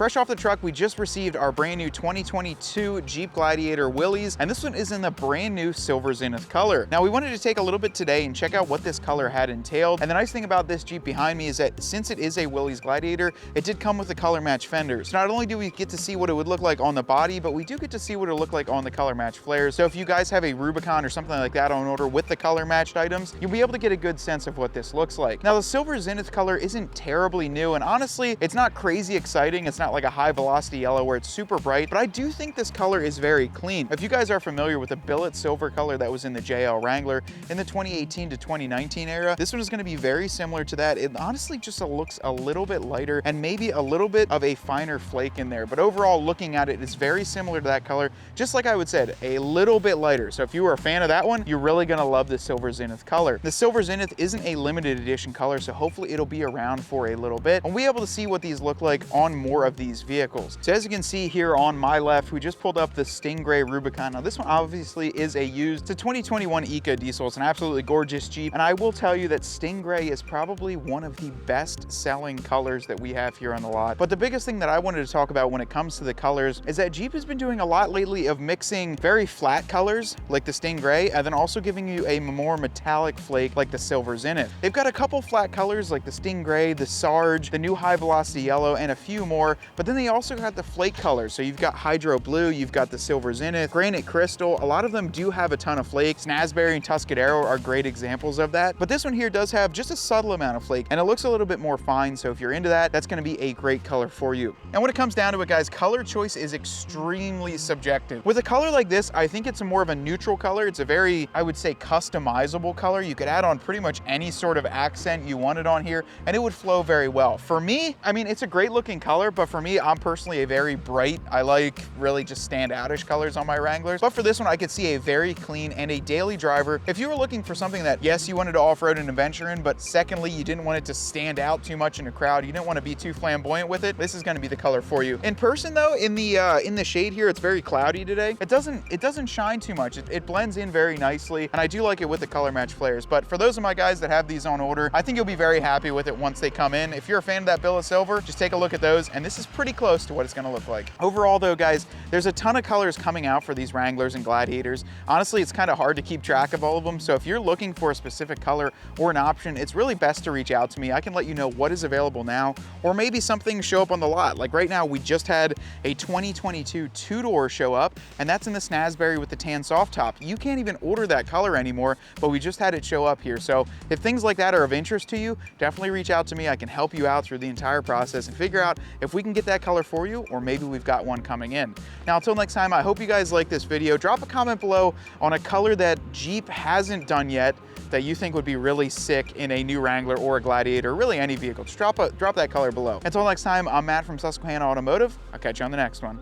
fresh off the truck, we just received our brand new 2022 Jeep Gladiator Willys, and this one is in the brand new Silver Zynith color. Now, we wanted to take a little bit today and check out what this color had entailed. And the nice thing about this Jeep behind me is that since it is a Willys Gladiator, it did come with the color match fenders. So not only do we get to see what it would look like on the body, but we do get to see what it would look like on the color match flares. So if you guys have a Rubicon or something like that on order with the color matched items, you'll be able to get a good sense of what this looks like. Now, the Silver Zynith color isn't terribly new, and honestly, it's not crazy exciting. It's not like a high velocity yellow where it's super bright, but I do think this color is very clean. If you guys are familiar with the billet silver color that was in the JL Wrangler in the 2018 to 2019 era, this one is going to be very similar to that. It honestly just looks a little bit lighter and maybe a little bit of a finer flake in there, but overall, looking at it, it's very similar to that color, just like I would said, a little bit lighter. So if you were a fan of that one, you're really going to love the Silver Zynith color. The Silver Zynith isn't a limited edition color, so hopefully it'll be around for a little bit, and we'll be able to see what these look like on more of these vehicles. So as you can see here on my left, we just pulled up the Stingray Rubicon. Now, this one obviously is a used to 2021 Eco diesel. It's an absolutely gorgeous Jeep, and I will tell you that Stingray is probably one of the best selling colors that we have here on the lot. But the biggest thing that I wanted to talk about when it comes to the colors is that Jeep has been doing a lot lately of mixing very flat colors like the Stingray and then also giving you a more metallic flake like the Silver Zynith. They've got a couple flat colors like the Stingray, the Sarge, the new high velocity yellow, and a few more, but then they also got the flake colors. So you've got Hydro Blue, you've got the Silver Zynith, Granite Crystal. A lot of them do have a ton of flakes. Snazberry and Tuscadero are great examples of that, but this one here does have just a subtle amount of flake, and it looks a little bit more fine. So if you're into that, that's going to be a great color for you. And when it comes down to it, guys, color choice is extremely subjective. With a color like this, I think it's more of a neutral color. It's a very, I would say, customizable color. You could add on pretty much any sort of accent you wanted on here, and it would flow very well. For me, I mean, it's a great looking color, but for me, I'm personally a very bright, I like really just stand outish colors on my Wranglers. But for this one, I could see a very clean and a daily driver. If you were looking for something that, yes, you wanted to off-road and adventure in, but secondly, you didn't want it to stand out too much in a crowd, you didn't want to be too flamboyant with it, this is going to be the color for you. In person though, in the shade here, it's very cloudy today. It doesn't shine too much. It blends in very nicely, and I do like it with the color match flares. But for those of my guys that have these on order, I think you'll be very happy with it once they come in. If you're a fan of that bill of silver, just take a look at those, and this is pretty close to what it's going to look like. Overall though, guys, there's a ton of colors coming out for these Wranglers and Gladiators. Honestly, it's kind of hard to keep track of all of them, so if you're looking for a specific color or an option, it's really best to reach out to me. I can let you know what is available now, or maybe something show up on the lot. Like right now, we just had a 2022 two-door show up, and that's in the Snazberry with the tan soft top. You can't even order that color anymore, but we just had it show up here. So if things like that are of interest to you, definitely reach out to me. I can help you out through the entire process and figure out if we can get that color for you, or maybe we've got one coming in. Now, until next time, I hope you guys like this video. Drop a comment below on a color that Jeep hasn't done yet that you think would be really sick in a new Wrangler or a Gladiator, really any vehicle. Just drop that color below. Until next time, I'm Matt from Susquehanna Automotive. I'll catch you on the next one.